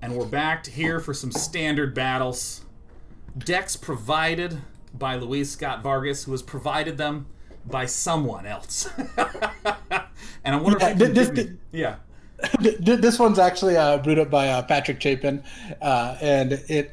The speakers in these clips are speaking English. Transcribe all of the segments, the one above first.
And we're back here for some standard battles. Decks provided by Luis Scott Vargas, who has provided them by someone else. And I wonder if this one's actually brewed up by Patrick Chapin, and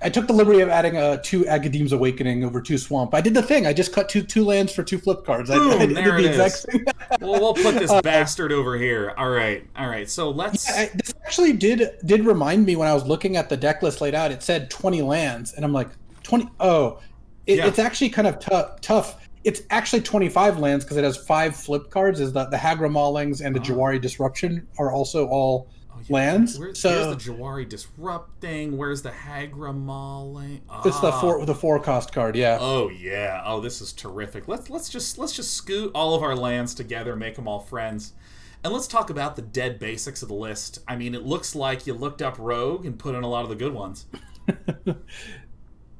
I took the liberty of adding 2 Agadeem's Awakening over 2 Swamp. I did the thing. I just cut two lands for 2 flip cards. Boom, I did there the it exact is. thing. Well, we'll put this bastard over here. All right. So let's... Yeah, this actually did remind me when I was looking at the deck list laid out, it said 20 lands, and I'm like, 20? Oh, it's actually kind of tough. It's actually 25 lands because it has 5 flip cards. Is the Hagra Maulings and the Jwari Disruption are also all lands. Here's the Jwari Disrupting. Where's the Hagra Mauling? It's the 4 cost card. Yeah. Oh yeah. Oh, this is terrific. Let's just scoot all of our lands together, make them all friends, and let's talk about the dead basics of the list. I mean, it looks like you looked up Rogue and put in a lot of the good ones.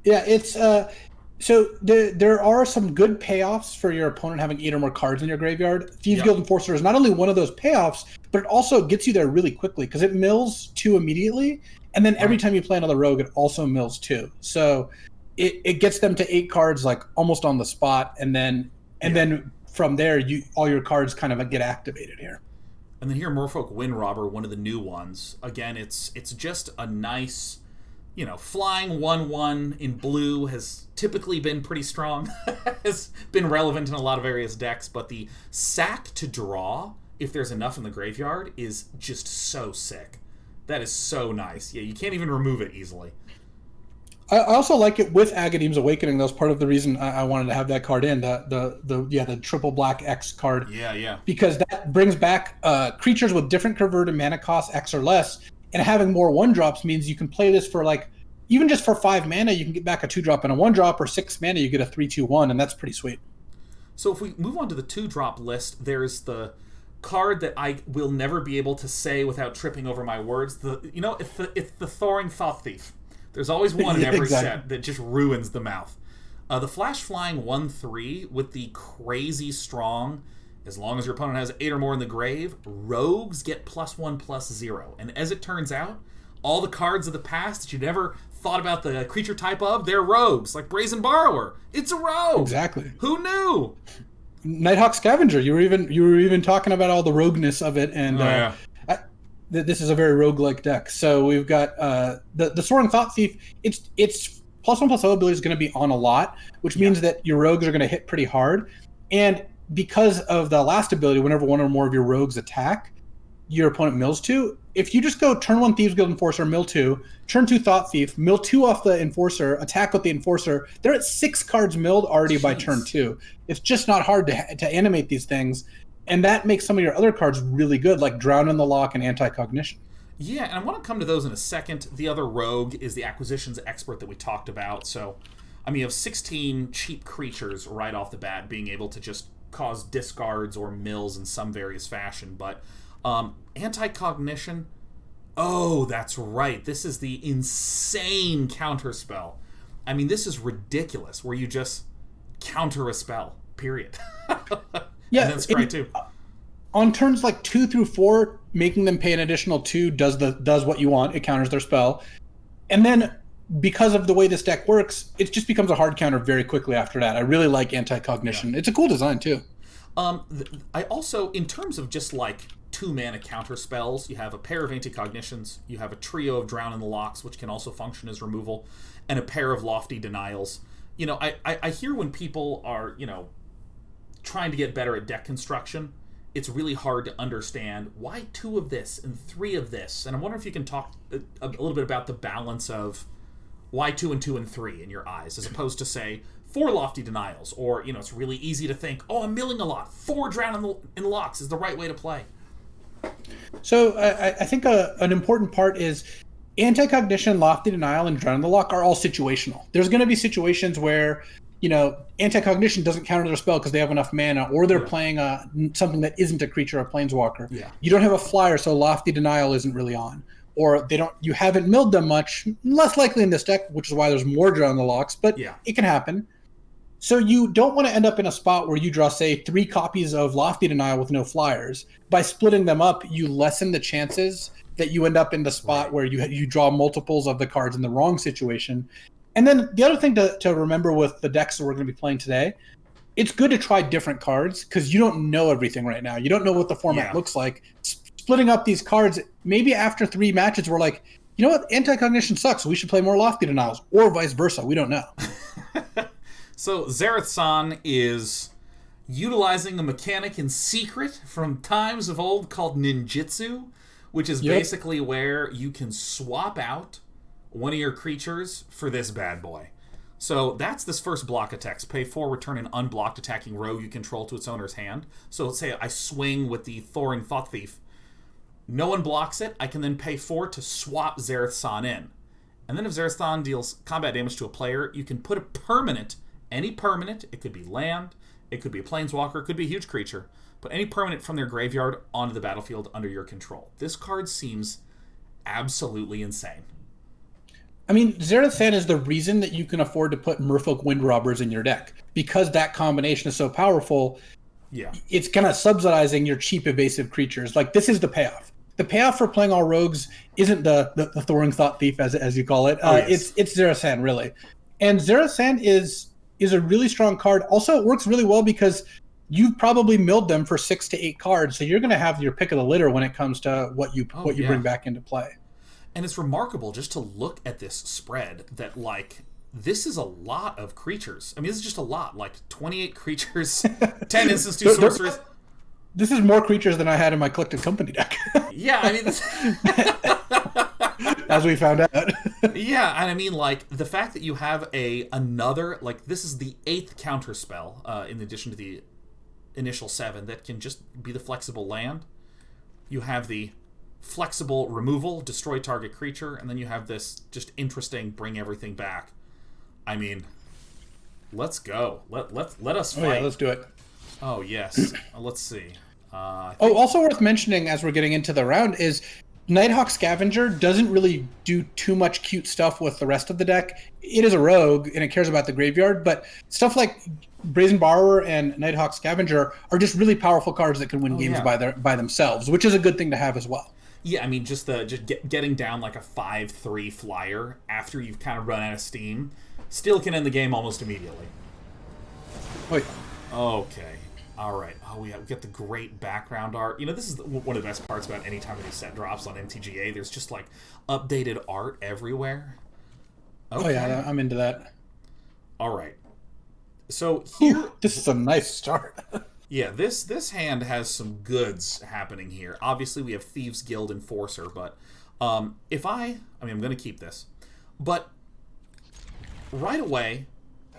Yeah, it's so there are some good payoffs for your opponent having 8 or more cards in your graveyard. Thieves Guild Enforcer is not only one of those payoffs, but it also gets you there really quickly because it mills 2 immediately, and then every time you play another rogue, it also mills 2. So it gets them to 8 cards like almost on the spot, and then from there all your cards kind of get activated here. And then here, Merfolk Windrobber, one of the new ones. Again, it's just a nice, flying 1/1 in blue has typically been pretty strong. Has been relevant in a lot of various decks, but the sack to draw, if there's enough in the graveyard, is just so sick. That is so nice. Yeah, you can't even remove it easily. I also like it with Agadeem's Awakening. That was part of the reason I wanted to have that card in, the triple black X card. Yeah. Because that brings back creatures with different converted mana costs, X or less, and having more 1-drops means you can play this for even just for 5 mana, you can get back a 2-drop and a 1-drop, or 6 mana, you get a 3/2/1, and that's pretty sweet. So if we move on to the 2-drop list, there's the card that I will never be able to say without tripping over my words. It's the Soaring Thought-Thief. There's always one in every set that just ruins the mouth. The Flash Flying 1/3 with the crazy strong, as long as your opponent has 8 or more in the grave, rogues get +1/+0. And as it turns out, all the cards of the past that you never thought about the creature type of, they're rogues. Like Brazen Borrower. It's a rogue. Exactly. Who knew? Nighthawk Scavenger. You were even talking about all the rogueness of it, and this is a very roguelike deck. So we've got the Soaring Thought-Thief. Its +1/+0 ability is going to be on a lot, which means that your rogues are going to hit pretty hard. And because of the last ability, whenever one or more of your rogues attack, your opponent mills 2. If you just go turn 1 Thieves Guild Enforcer, mill 2, turn 2 Thought Thief, mill 2 off the Enforcer, attack with the Enforcer, they're at 6 cards milled already by turn 2. It's just not hard to animate these things, and that makes some of your other cards really good, like Drown in the Loch and Anticognition. Yeah, and I want to come to those in a second. The other rogue is the Acquisitions Expert that we talked about. So, I mean, you have 16 cheap creatures right off the bat being able to just cause discards or mills in some various fashion, but Anticognition, oh, that's right. This is the insane counterspell. I mean, this is ridiculous, where you just counter a spell, period. Yeah, and that's great too. On turns 2 through 4, making them pay an additional 2 does what you want. It counters their spell. And then, because of the way this deck works, it just becomes a hard counter very quickly after that. I really like Anticognition. Yeah. It's a cool design too. I also, in terms of just 2-mana counter spells, you have a pair of Anticognitions, you have a trio of Drown in the Lochs, which can also function as removal, and a pair of Lofty Denials. I hear when people are, trying to get better at deck construction, it's really hard to understand why 2 of this and 3 of this. And I wonder if you can talk a little bit about the balance of why 2 and 2 and 3 in your eyes, as opposed to, say, 4 Lofty Denials, or, it's really easy to think, oh, I'm milling a lot. 4 Drown in the Lochs is the right way to play. So I think an important part is Anticognition, Lofty Denial, and Drown in the Loch are all situational. There's going to be situations where, Anticognition doesn't counter their spell because they have enough mana, or they're playing something that isn't a creature or planeswalker. Yeah. You don't have a flyer, so Lofty Denial isn't really on. Or you haven't milled them much, less likely in this deck, which is why there's more Drown in the Lochs, but it can happen. So you don't want to end up in a spot where you draw, say, 3 copies of Lofty Denial with no flyers. By splitting them up, you lessen the chances that you end up in the spot where you draw multiples of the cards in the wrong situation. And then the other thing to remember with the decks that we're going to be playing today, it's good to try different cards because you don't know everything right now. You don't know what the format looks like. Splitting up these cards, maybe after 3 matches, we're like, you know what, Anticognition sucks, so we should play more Lofty Denials, or vice versa. We don't know. So Zareth San is utilizing a mechanic in secret from times of old called ninjutsu, which is basically where you can swap out one of your creatures for this bad boy. So that's this first block of text. Pay 4, return an unblocked attacking rogue you control to its owner's hand. So let's say I swing with the Soaring Thought-Thief. No one blocks it. I can then pay 4 to swap Zareth San in. And then if Zareth San deals combat damage to a player, you can put a permanent, any permanent, it could be land, it could be a planeswalker, it could be a huge creature, put any permanent from their graveyard onto the battlefield under your control. This card seems absolutely insane. I mean, Zareth San is the reason that you can afford to put Merfolk Windrobbers in your deck. Because that combination is so powerful, it's kind of subsidizing your cheap evasive creatures. Like, this is the payoff. The payoff for playing all rogues isn't the Soaring Thought-Thief, as you call it. It's Zareth San, really. And Zareth San is a really strong card. Also, it works really well because you've probably milled them for 6 to 8 cards, so you're going to have your pick of the litter when it comes to what you bring back into play. And it's remarkable just to look at this spread that, like, this is a lot of creatures. I mean, this is just a lot. Like, 28 creatures, 10 instants, 2 sorceries. This is more creatures than I had in my Collected Company deck. Yeah, I mean... This... As we found out. Yeah, and I mean, like, the fact that you have another... Like, this is the 8th counterspell, in addition to the initial 7, that can just be the flexible land. You have the flexible removal, destroy target creature, and then you have this just interesting bring everything back. I mean, let's go. Let us fight. Oh yeah, let's do it. Oh yes. Let's see. Also worth mentioning as we're getting into the round is Nighthawk Scavenger doesn't really do too much cute stuff with the rest of the deck. It is a rogue and it cares about the graveyard, but stuff like Brazen Borrower and Nighthawk Scavenger are just really powerful cards that can win games by themselves, which is a good thing to have as well. Yeah, I mean, getting down like a 5/3 flyer after you've kind of run out of steam still can end the game almost immediately. Wait. Okay. All right. Oh, we get the great background art. You know, this is one of the best parts about any time a new set drops on MTGA. There's just, like, updated art everywhere. Okay. Oh, yeah, I'm into that. All right. So here... Ooh, this is a nice start. Yeah, this hand has some goods happening here. Obviously, we have Thieves Guild Enforcer, but I'm going to keep this. But right away,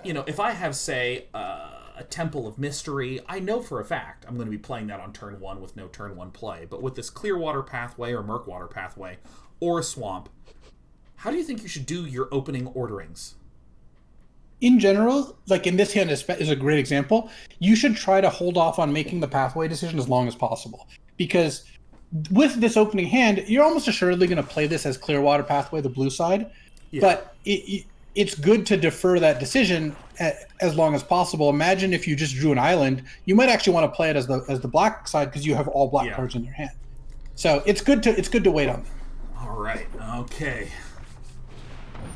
you know, if I have, say, a Temple of Mystery, I know for a fact I'm going to be playing that on turn 1 with no turn 1 play. But with this Clearwater Pathway or Murkwater Pathway or a Swamp, how do you think you should do your opening orderings? In general, like in this hand is a great example, you should try to hold off on making the pathway decision as long as possible. Because with this opening hand, you're almost assuredly going to play this as Clearwater Pathway, the blue side. Yeah. But it's good to defer that decision as long as possible. Imagine if you just drew an island, you might actually want to play it as the black side because you have all black cards in your hand. So it's good to wait on them. All right. Okay.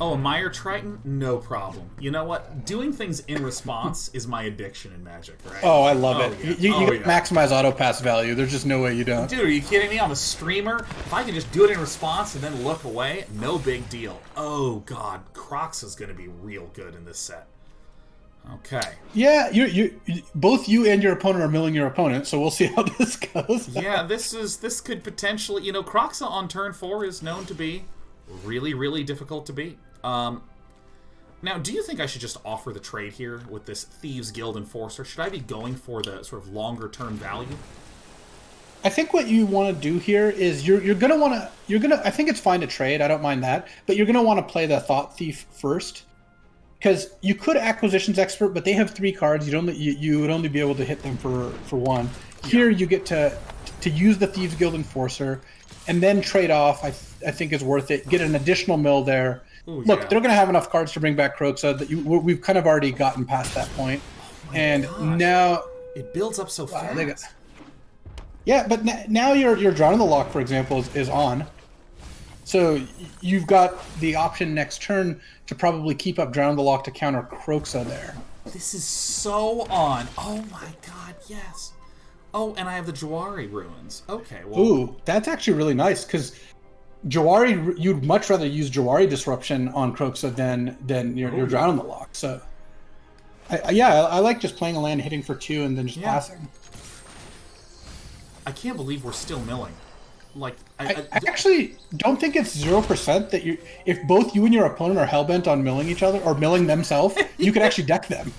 Oh, a Mire Triton? No problem. You know what? Doing things in response is my addiction in Magic, right? Oh, I love it. Yeah. You maximize auto pass value. There's just no way you don't. Dude, are you kidding me? I'm a streamer. If I can just do it in response and then look away, no big deal. Oh, God. Kroxa is going to be real good in this set. Okay. Yeah, you both you and your opponent are milling your opponent, so we'll see how this goes. Yeah, this could potentially... You know, Kroxa on turn 4 is known to be really, really difficult to beat. Now, do you think I should just offer the trade here with this Thieves Guild Enforcer? Should I be going for the sort of longer term value? I think what you want to do here is you're gonna want to I think it's fine to trade. I don't mind that, but you're gonna want to play the Thought-Thief first, because you could Acquisitions Expert, but they have 3 cards. You would only be able to hit them for 1. Here you get to use the Thieves Guild Enforcer, and then trade off. I think is worth it. Get an additional mill there. Ooh, Look, they're going to have enough cards to bring back Kroxa that we've kind of already gotten past that point. Now it builds up so fast. Yeah, but now you're drawing the Loch, for example, is on. So you've got the option next turn to probably keep up Drown the Loch to counter Kroxa there. This is so on. Oh my god, yes. Oh, and I have the Jwari ruins. Okay, well. Ooh, that's actually really nice, because Jwari, you'd much rather use Jwari Disruption on Kroxa than your Drown the Loch. So, I like just playing a land, hitting for 2, and then just passing. I can't believe we're still milling. Like, I actually don't think it's 0% that if both you and your opponent are hellbent on milling each other or milling themselves, you could actually deck them.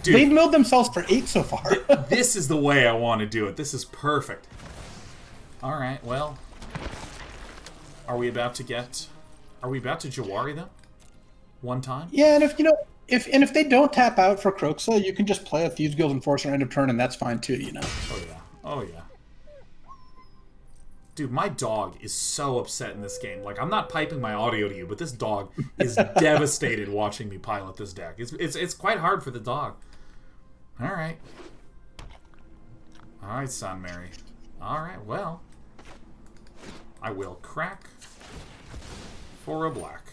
Dude, they've milled themselves for 8 so far. This is the way I want to do it. This is perfect. All right, well, are we about to Jwari them? One time? Yeah, and if they don't tap out for Kroxa, you can just play a Thieves Guild Enforcer end of turn, and that's fine too. Oh yeah. Oh yeah. Dude, my dog is so upset in this game. Like, I'm not piping my audio to you, but this dog is devastated watching me pilot this deck. It's quite hard for the dog. All right. All right, son, Mary. All right, well. I will crack for a black.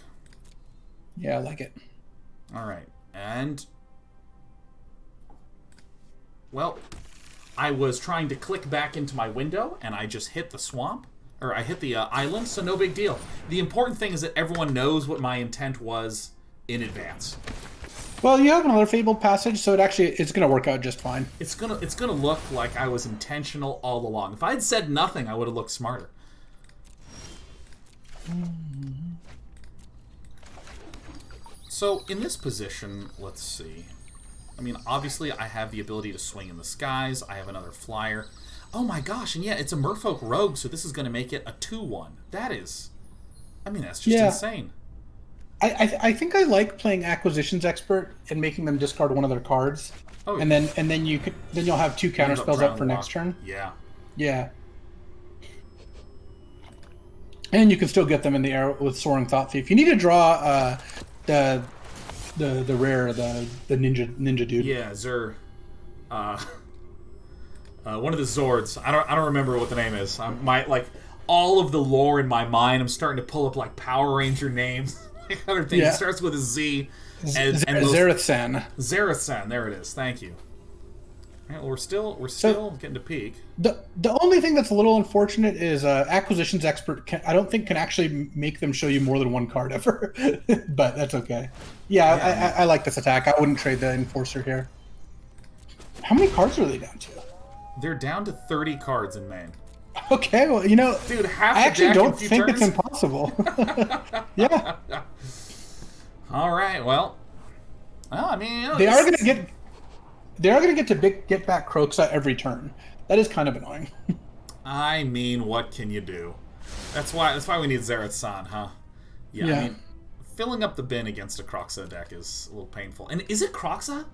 Yeah, I like it. All right, and... Well... I was trying to click back into my window, and I just hit the swamp. Or I hit the island, so no big deal. The important thing is that everyone knows what my intent was in advance. Well, you have another Fabled Passage, so it's going to work out just fine. It's gonna look like I was intentional all along. If I had said nothing, I would have looked smarter. So, in this position, let's see... I mean, obviously, I have the ability to swing in the skies. I have another flyer. Oh my gosh, and yeah, it's a Merfolk Rogue, so this is going to make it a 2-1. That is... I mean, that's just insane. I think I like playing Acquisitions Expert and making them discard one of their cards. Oh, and then you'll have 2 counterspells up for next turn. Yeah. Yeah. And you can still get them in the air with Soaring Thought-Thief. You need to draw the rare, the ninja dude. Yeah, Zur. One of the Zords. I don't remember what the name is. All of the lore in my mind, I'm starting to pull up like Power Ranger names. Like other things. Yeah. It starts with a Z. And Zareth San. Zareth San. There it is. Thank you. All right, well, we're still getting to peak. The only thing that's a little unfortunate is Acquisitions Expert. I don't think can actually make them show you more than 1 card ever, but that's okay. Yeah, I like this attack. I wouldn't trade the Enforcer here. How many cards are they down to? They're down to 30 cards in main. Okay, well, dude, half I actually don't think it's impossible. Yeah. All right. Well, I mean, they are going to get. They are going to get back Kroxa every turn. That is kind of annoying. I mean, what can you do? That's why we need Zareth San, huh? Yeah. I mean, filling up the bin against a Kroxa deck is a little painful. And is it Kroxa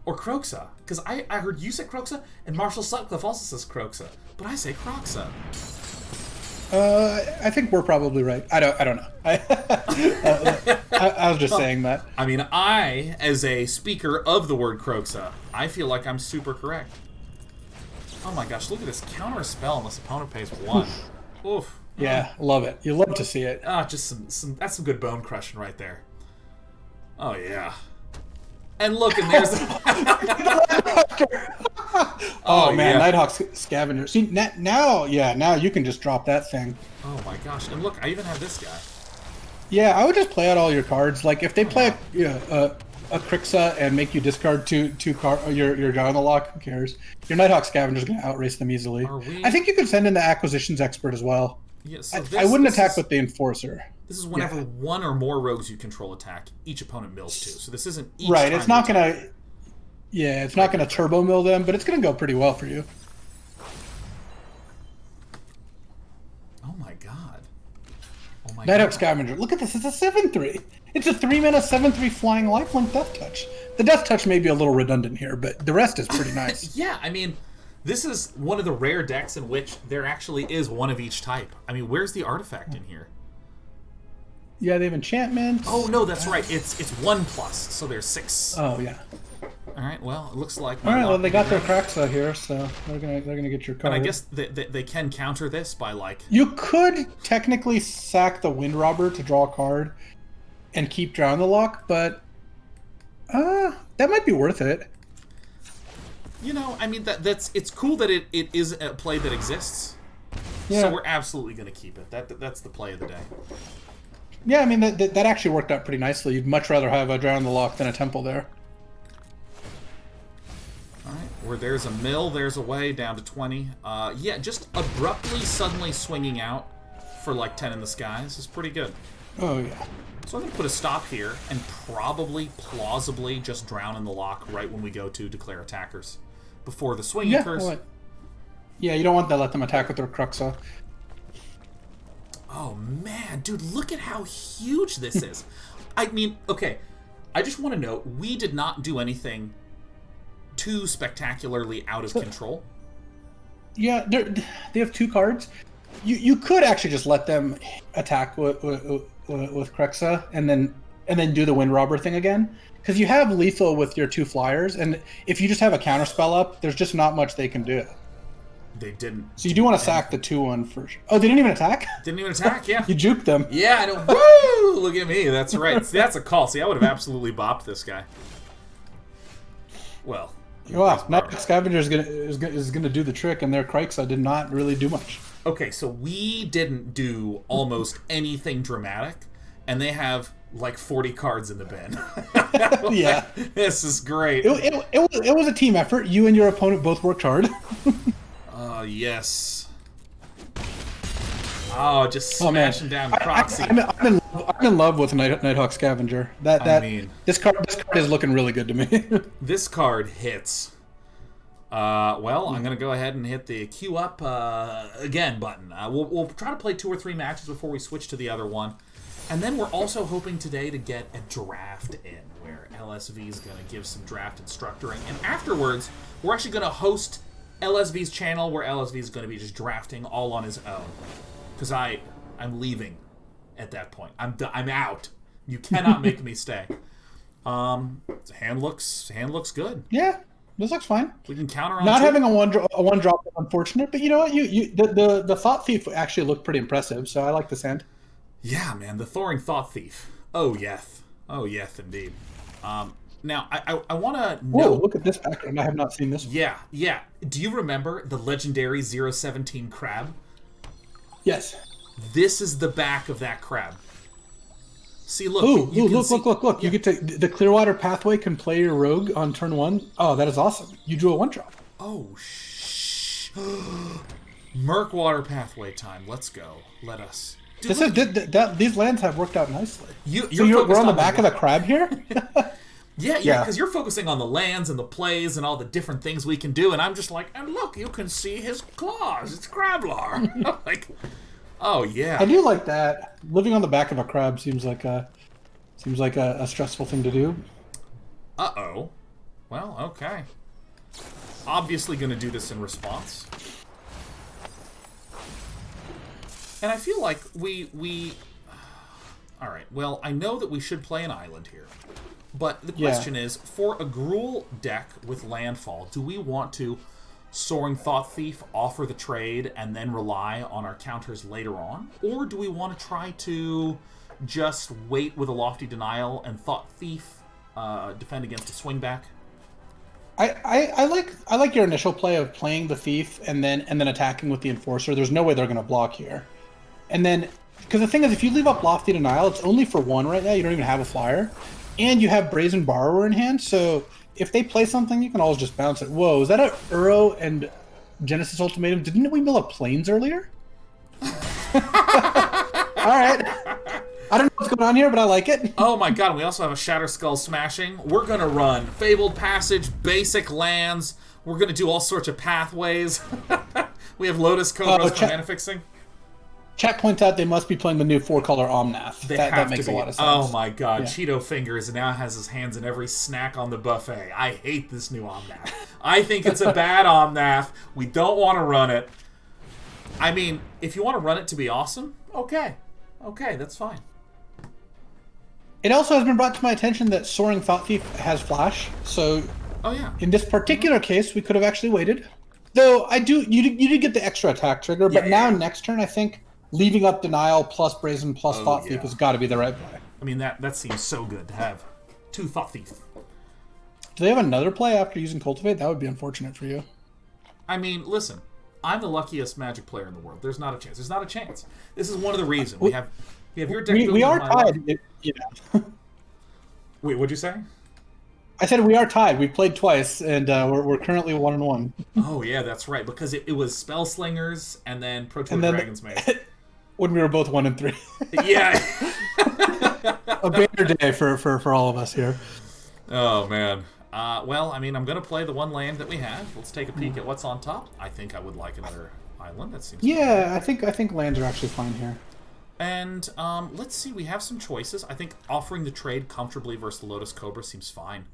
or Kroxa? Because I heard you say Kroxa, and Marshall Sutcliffe also says Kroxa, but I say Kroxa. I think we're probably right. I don't know. I was just saying that. I mean, as a speaker of the word Kroxa, I feel like I'm super correct. Oh my gosh, look at this counter spell unless opponent pays 1. Oof. Yeah, love it. You love to see it. Just some that's some good bone crushing right there. Oh yeah. And look, and there's oh man, yeah. Nighthawk Scavenger. See now you can just drop that thing. Oh my gosh! And look, I even have this guy. Yeah, I would just play out all your cards. Like if they play a Kroxa and make you discard two your Drown the Loch, who cares? Your Nighthawk Scavenger's gonna outrace them easily. I think you could send in the Acquisitions Expert as well. Yeah, so I wouldn't attack with the Enforcer. This is whenever 1 or more rogues you control attack, each opponent mills 2. So this isn't each right. It's not gonna. Yeah, it's not gonna turbo mill them, but it's gonna go pretty well for you. Oh my god! Oh my Nighthawk Scavenger. Look at this. It's a 7/3. It's a 3-mana 7/3 flying lifelink Death Touch. The Death Touch may be a little redundant here, but the rest is pretty nice. Yeah, I mean, this is one of the rare decks in which there actually is one of each type. I mean, where's the artifact in here? Yeah, they have enchantments. Oh no, that's right. It's 1+, so there's 6. Oh yeah. All right. Well, it looks like. All right. Well, they got their Kroxa here, so they're gonna get your card. And I guess they can counter this by like. You could technically sack the Windrobber to draw a card, and keep Drown the Loch, but that might be worth it. You know, I mean it's cool that it is a play that exists. Yeah. So we're absolutely going to keep it. That's the play of the day. Yeah, I mean that actually worked out pretty nicely. You'd much rather have a Drown the Loch than a Temple there. All right, where there's a mill, there's a way down to 20. Yeah, just abruptly, suddenly swinging out for like 10 in the skies is pretty good. Oh yeah. So I'm going to put a stop here and probably, plausibly, just drown in the Loch right when we go to declare attackers before the swing occurs. Well, yeah, you don't want to let them attack with their Kroxa. Oh man, dude, look at how huge this is. I mean, okay, I just want to note, we did not do anything too spectacularly out of control. Yeah, they have 2 cards. You could actually just let them attack with Kroxa and then do the Windrobber thing again, because you have lethal with your 2 flyers, and if you just have a counterspell up, there's just not much they can do. They didn't. So you do want to sack the 2/1 first. Oh, they didn't even attack? Didn't even attack, yeah. You juked them. Yeah, I know. Woo! Look at me. That's right. See, that's a call. See, I would have absolutely bopped this guy. Well. Wow, Nighthawk Scavenger is gonna do the trick, and their Kroxa did not really do much. Okay, so we didn't do almost anything dramatic, and they have like 40 cards in the bin. Yeah. This is great. It was a team effort. You and your opponent both worked hard. Yes. Oh, just smashing down Kroxa. I'm in love with Nighthawk Scavenger. This card is looking really good to me. This card hits. Well, I'm going to go ahead and hit the queue up again button. We'll try to play 2 or 3 matches before we switch to the other one. And then we're also hoping today to get a draft in, where LSV is going to give some draft instructoring. And afterwards, we're actually going to host LSV's channel, where LSV is going to be just drafting all on his own. Because I'm leaving at that point. I'm out. You cannot make me stay. Hand looks good. Yeah, this looks fine. We can counter on not 2. having a one drop is unfortunate, but you know what? The Thought-Thief actually looked pretty impressive, so I like this hand. Yeah, man, the Soaring Thought-Thief. Oh yes, indeed. Now I want to know. Whoa! Look at this background. I have not seen this one. Yeah. Do you remember the legendary 017 crab? Yes. This is the back of that crab. See, look. Look! Yeah. You get to the Clearwater Pathway can play your rogue on turn 1. Oh, that is awesome. You drew a 1-drop. Oh, Merfolk Pathway time. Let's go. Let us. Dude, these lands have worked out nicely. We're on the back of the crab here? Yeah, because you're focusing on the lands and the plays and all the different things we can do, and I'm just like, and look, you can see his claws. It's Crablar. Like, oh yeah. I do like that. Living on the back of a crab seems like a stressful thing to do. Uh-oh. Well, okay. Obviously going to do this in response. And I feel like we... All right, well, I know that we should play an island here. But the question is, for a Gruul deck with landfall, do we want to Soaring Thought-Thief, offer the trade, and then rely on our counters later on? Or do we want to try to just wait with a Lofty Denial and Thought-Thief defend against a swing back? I like your initial play of playing the Thief and then attacking with the Enforcer. There's no way they're going to block here. And then, because the thing is, if you leave up Lofty Denial, it's only for 1 right now. You don't even have a flyer. And you have Brazen Borrower in hand, so if they play something, you can always just bounce it. Whoa, is that a Uro and Genesis Ultimatum? Didn't we mill up Plains earlier? All right. I don't know what's going on here, but I like it. Oh my god, we also have a Shatter Skull Smashing. We're going to run Fabled Passage, basic lands. We're going to do all sorts of pathways. We have Lotus Cobras for mana fixing. Chat points out they must be playing the new 4-color Omnath. That makes a lot of sense. Oh my god, Cheeto Fingers now has his hands in every snack on the buffet. I hate this new Omnath. I think it's a bad Omnath. We don't want to run it. I mean, if you want to run it to be awesome, okay. Okay, that's fine. It also has been brought to my attention that Soaring Thought-Thief has Flash, so Oh yeah. In this particular case, we could have actually waited. Though you did get the extra attack trigger, but now next turn I think leaving up Denial plus Brazen plus Thought-Thief has got to be the right play. I mean that seems so good to have 2 Thought-Thief. Do they have another play after using Cultivate? That would be unfortunate for you. I mean, listen, I'm the luckiest Magic player in the world. There's not a chance. There's not a chance. This is one of the reasons we have your deck. We are tied. Wait, what'd you say? I said we are tied. We've played twice, and we're currently 1-1. Oh yeah, that's right. Because it was Spell Slingers and then Pro Tour Dragon's Maze. When we were both 1-3. Yeah. A banner day for all of us here. Oh man. Well, I mean, I'm gonna play the one land that we have. Let's take a peek at what's on top. I think I would like another island. That seems. Yeah, I think lands are actually fine here. And let's see. We have some choices. I think offering the trade comfortably versus the Lotus Cobra seems fine.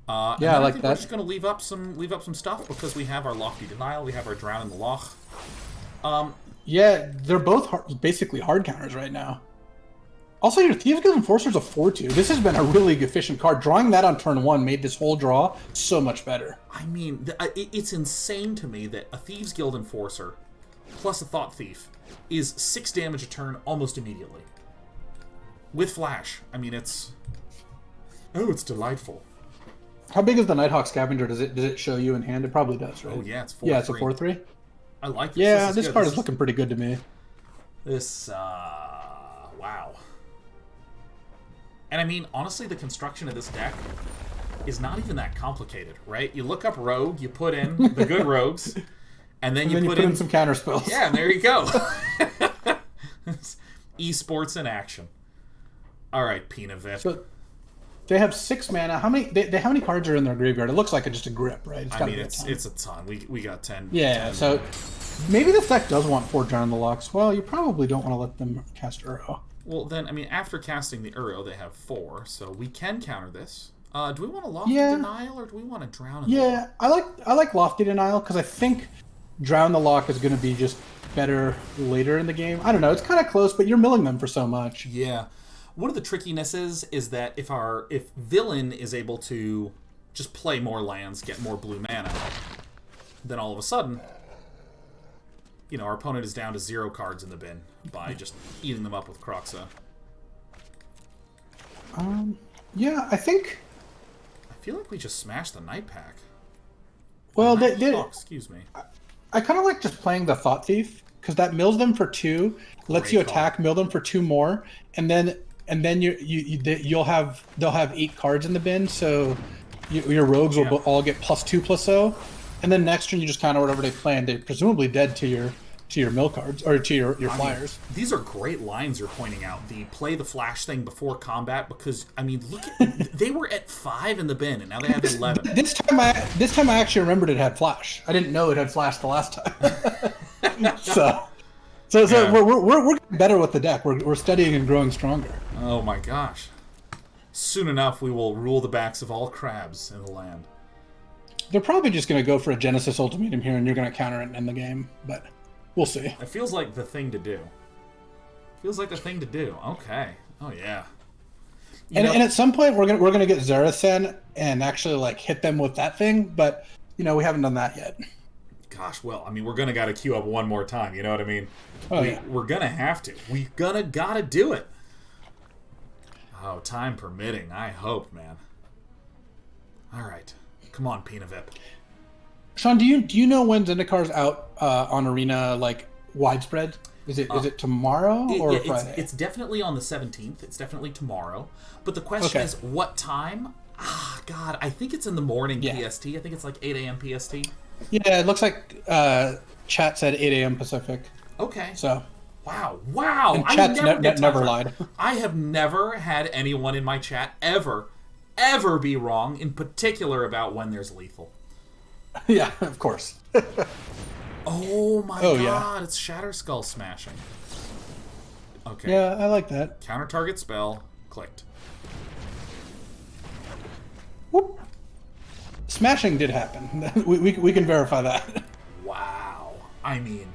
Yeah, I like that. We're just gonna leave up some stuff because we have our Lofty Denial. We have our Drown in the Loch. Yeah, they're both basically hard counters right now. Also, your Thieves Guild Enforcer's a 4/2. This has been a really efficient card. Drawing that on turn 1 made this whole draw so much better. I mean, it's insane to me that a Thieves Guild Enforcer plus a Thought Thief is 6 damage a turn almost immediately. With Flash. I mean, it's delightful. How big is the Nighthawk Scavenger? Does it show you in hand? It probably does, right? Oh, yeah, it's 4/3. Yeah, it's a 4/3. I like this. Yeah, this card is looking pretty good to me. Wow. And I mean, honestly, the construction of this deck is not even that complicated, right? You look up Rogue, you put in the good rogues, and then you put in some counterspells. Yeah, and there you go. Esports in action. All right, Pina Vip. So they have 6 mana. How many cards are in their graveyard? It looks like just a grip, right? It's a ton. We got 10. Yeah, 10 so maybe this deck does want 4 Drown in the Lochs. Well, you probably don't want to let them cast Uro. Well, then, I mean, after casting the Uro, they have 4, so we can counter this. Do we want a Lofty Denial, or do we want to Drown in the Loch? I like Lofty Denial, because I think Drown the Loch is going to be just better later in the game. I don't know, it's kind of close, but you're milling them for so much. Yeah. One of the trickinesses is that if Villain is able to just play more lands, get more blue mana, then all of a sudden, you know, our opponent is down to 0 cards in the bin by just eating them up with Kroxa. Yeah, I feel like we just smashed the Night Pack. Well, excuse me. I kind of like just playing the Thought Thief, because that mills them for 2, lets you attack, mill them for 2 more, and then they'll have 8 cards in the bin, so your rogues will all get +2/+0, and then next turn you just counter whatever they play, and they're presumably dead to your mill cards or to your flyers. These are great lines you're pointing out. The play the Flash thing before combat, because I mean, look at they were at 5 in the bin, and now they have 11. This time I actually remembered it had Flash. I didn't know it had Flash the last time. So we're getting better with the deck. We're studying and growing stronger. Oh my gosh! Soon enough, we will rule the backs of all crabs in the land. They're probably just going to go for a Genesis Ultimatum here, and you're going to counter it and end the game. But we'll see. It feels like the thing to do. Okay. Oh yeah. And at some point we're gonna get Zareth San and actually like hit them with that thing, but you know we haven't done that yet. Gosh, well, I mean, we're gonna gotta queue up one more time. You know what I mean? Oh, we're gonna have to. We gotta do it. Oh, time permitting. I hope, man. All right, come on, Pina Vip. Sean, do you know when Zendikar's out on Arena like widespread? Is it tomorrow or Friday? It's definitely on the 17th. It's definitely tomorrow. But the question is, what time? God, I think it's in the morning PST. I think it's like 8 a.m. PST. Yeah, it looks like chat said 8 a.m. Pacific. Okay. So. Wow. And chat's never lied. I have never had anyone in my chat ever be wrong, in particular about when there's lethal. Yeah, of course. Oh my god, it's Shatter Skull smashing. Okay. Yeah, I like that. Counter target spell, clicked. Whoop. Smashing did happen. we can verify that. Wow. I mean,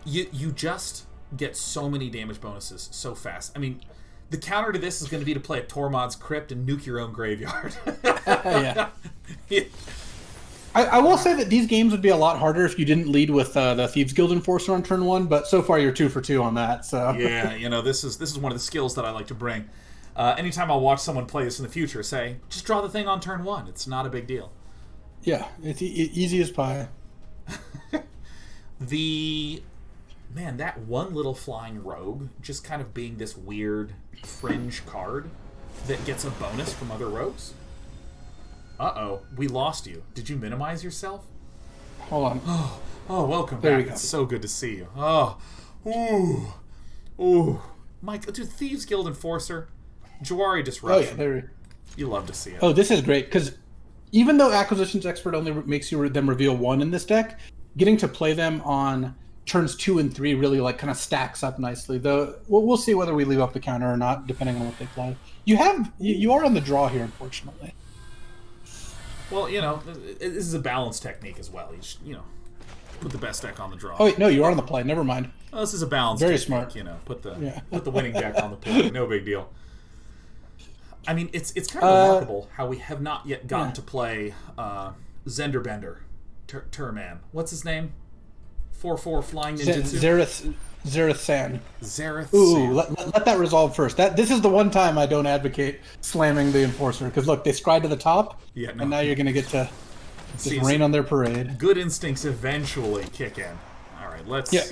you just get so many damage bonuses so fast. I mean, the counter to this is going to be to play a Tormod's Crypt and nuke your own graveyard. Yeah. Yeah. I will say that these games would be a lot harder if you didn't lead with the Thieves Guild Enforcer on turn 1, but so far you're 2 for 2 on that. So yeah, this is one of the skills that I like to bring. Anytime I'll watch someone play this in the future, say, just draw the thing on turn 1. It's not a big deal. Yeah, it's easy as pie. Man, that one little flying rogue just kind of being this weird fringe card that gets a bonus from other rogues. Uh-oh, we lost you. Did you minimize yourself? Hold on. Oh, welcome there back. It's so good to see you. Oh, ooh. Mike, dude, Thieves Guild Enforcer, Jwari Disruption. Oh, yeah, you love to see it. Oh, this is great, because even though Acquisitions Expert only makes them reveal 1 in this deck, getting to play them on turns 2 and 3 really kind of stacks up nicely. Though we'll see whether we leave up the counter or not, depending on what they play. You are on the draw here, unfortunately. Well, this is a balance technique as well. You put the best deck on the draw. Oh wait, no, you are on the play. Never mind. Oh, this is a balance. Very technique, smart. Put the winning deck on the play. No big deal. I mean, it's kind of remarkable how we have not yet gotten to play Zenderbender, Turman. What's his name? 4/4 flying ninjutsu. Zareth San. Zareth Ooh, San. let that resolve first. This is the one time I don't advocate slamming the Enforcer, because look, they scry to the top, and now you're going to get to just rain on their parade. Good instincts eventually kick in. All right, let's... Yeah.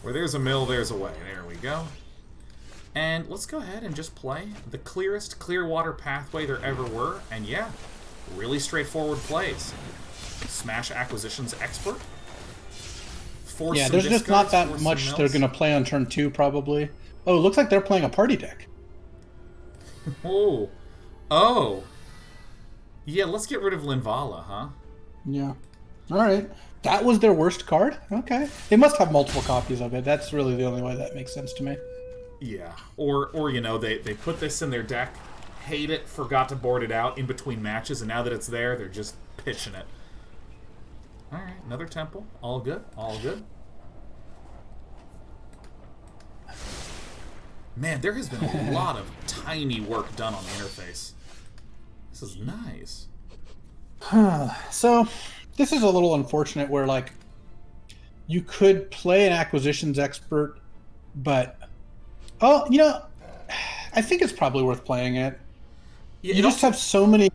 Where there's a mill, there's a way. There we go. And let's go ahead and just play the clearest Clearwater Pathway there ever were, and yeah, really straightforward plays. Smash Acquisitions Expert. There's just not that much they're going to play on turn 2, probably. Oh, it looks like they're playing a party deck. Oh. Yeah, let's get rid of Linvala, huh? Yeah. All right. That was their worst card? Okay. They must have multiple copies of it. That's really the only way that makes sense to me. Yeah. Or they put this in their deck, hate it, forgot to board it out in between matches, and now that it's there, they're just pitching it. Alright, another temple. All good. Man, there has been a lot of tiny work done on the interface. This is nice. So, this is a little unfortunate where, you could play an Acquisitions Expert, but... Oh, I think it's probably worth playing it. Yeah, you just have so many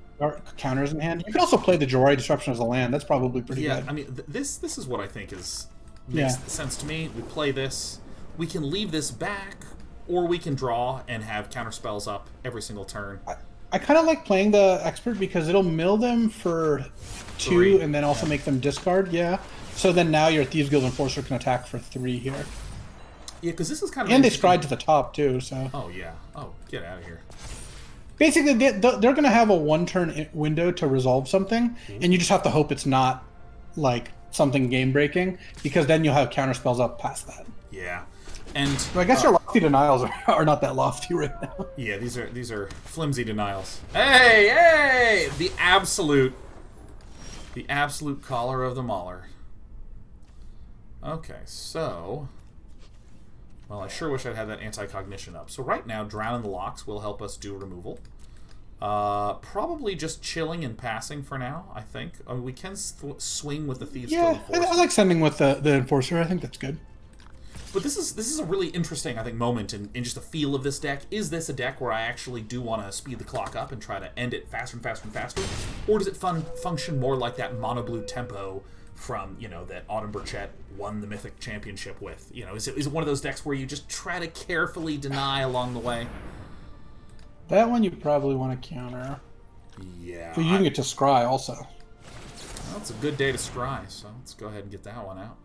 counters in hand. You can also play the Jwari Disruption as a land. That's probably pretty good. Yeah, I mean, this is what I think makes sense to me. We play this. We can leave this back, or we can draw and have counterspells up every single turn. I kind of like playing the Expert because it'll mill them for 2 and then also make them discard. Yeah. So then now your Thieves Guild Enforcer can attack for 3 here. Yeah, because this is kind of... And they stride to the top, too, so... Oh, yeah. Oh, get out of here. Basically, they're going to have a 1-turn window to resolve something, and you just have to hope it's not, something game-breaking, because then you'll have counterspells up past that. Yeah. And... So I guess your lofty denials are not that lofty right now. Yeah, these are flimsy denials. Hey! The absolute collar of the mauler. Okay, so... Well, I sure wish I'd had that Anticognition up. So right now, Drown in the Lochs will help us do removal. Probably just chilling and passing for now, I think. I mean, we can swing with the Thieves. Yeah, I like sending with the Enforcer. I think that's good. But this is a really interesting, I think, moment in just the feel of this deck. Is this a deck where I actually do want to speed the clock up and try to end it faster and faster and faster? Or does it function more like that mono-blue tempo from, that Autumn Burchett won the Mythic Championship with? Is it one of those decks where you just try to carefully deny along the way? That one you probably want to counter. Yeah. But you can get to scry also. Well, it's a good day to scry, so let's go ahead and get that one out.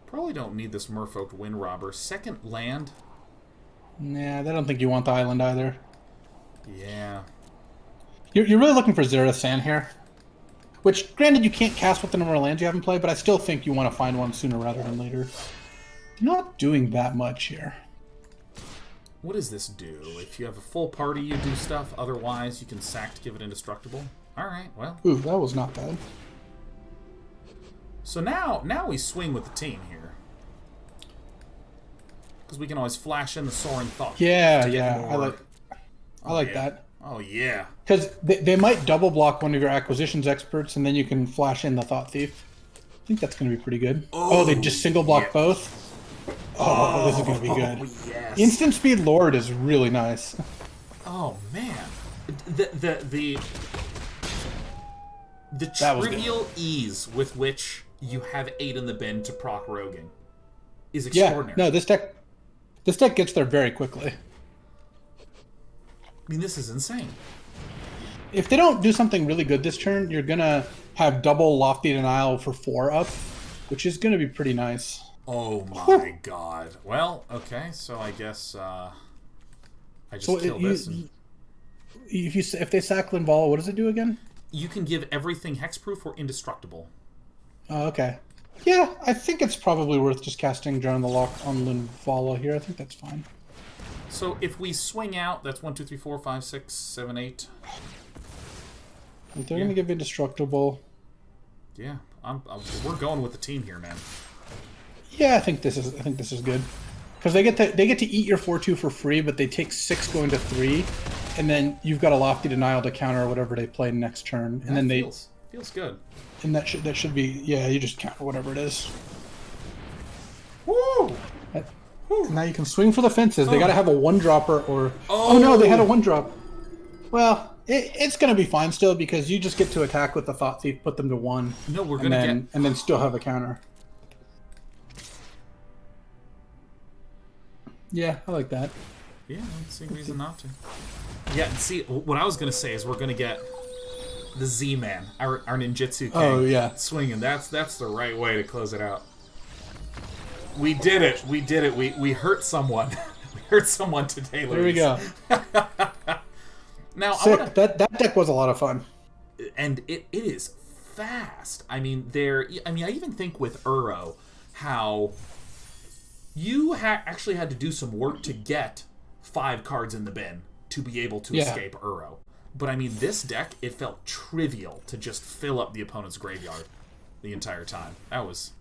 Probably don't need this Merfolk Windrobber. Second land? Nah, I don't think you want the island either. Yeah. You're really looking for Zareth San here. Which, granted, you can't cast with the number of lands you haven't played, but I still think you want to find one sooner rather than later. You're not doing that much here. What does this do? If you have a full party, you do stuff. Otherwise, you can sack to give it indestructible. Alright, well. Ooh, that was not bad. So now we swing with the team here. Because we can always flash in the Soaring Thought-Thief. Yeah. I like that. Oh, yeah. Because they might double block one of your acquisitions experts, and then you can flash in the Thought Thief. I think that's going to be pretty good. Oh, they just single block both? Oh, this is going to be good. Yes. Instant Speed Lord is really nice. Oh, man. The trivial ease with which you have 8 in the bin to proc roguing is extraordinary. Yeah, no, this deck gets there very quickly. I mean, this is insane. If they don't do something really good this turn, you're going to have double Lofty Denial for 4 up, which is going to be pretty nice. Oh my god. Well, okay, so I guess I just kill this. If they sack Linvala, what does it do again? You can give everything hexproof or indestructible. Oh, okay. Yeah, I think it's probably worth just casting Drown the Loch on Linvala here. I think that's fine. So if we swing out, that's 1, 2, 3, 4, 5, 6, 7, 8. They're gonna give indestructible. Yeah, we're going with the team here, man. Yeah, I think this is good, because they get to eat your 4/2 for free, but they take 6 going to 3, and then you've got a Lofty Denial to counter whatever they play next turn, and then feels good. And that should be, yeah, you just counter whatever it is. Woo! Now you can swing for the fences. They got to have a 1-dropper or... Oh, no, they had a 1-drop. Well, it's going to be fine still, because you just get to attack with the Thought Thief, put them to 1. No, we're going to get... And then still have a counter. Yeah, I like that. Yeah, I don't see a reason not to. Yeah, and see, what I was going to say is we're going to get the Z-Man, our ninjutsu king, swinging. That's the right way to close it out. We did it. We hurt someone. We hurt someone today, Luis. There we go. Now, sick. That deck was a lot of fun. And it is fast. I mean, I even think with Uro, how you actually had to do some work to get 5 cards in the bin to be able to escape Uro. But I mean, this deck, it felt trivial to just fill up the opponent's graveyard the entire time. That was